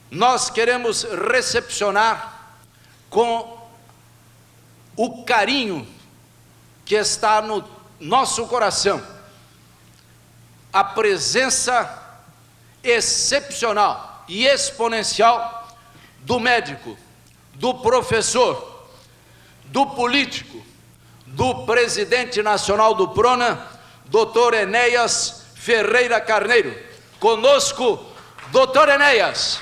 nós queremos recepcionar com o carinho que está no nosso coração a presença excepcional e exponencial do médico, do professor, do político, do presidente nacional do PRONA, Dr. Enéas Ferreira Carneiro. Conosco, Dr. Enéas.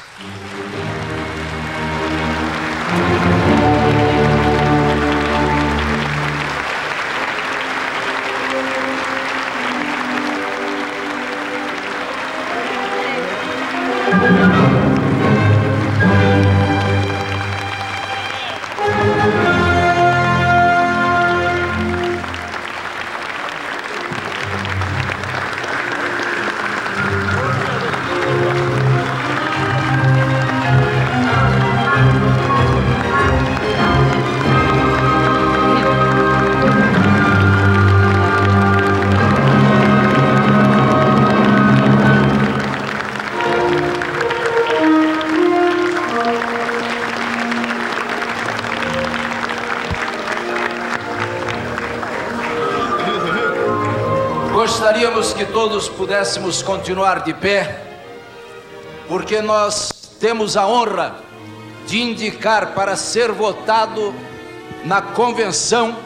Gostaríamos que todos pudéssemos continuar de pé, porque nós temos a honra de indicar para ser votado na convenção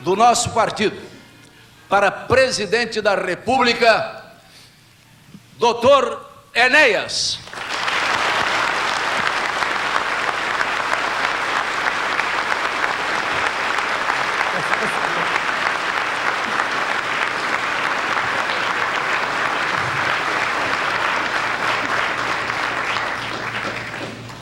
do nosso partido para presidente da República, Dr. Enéas.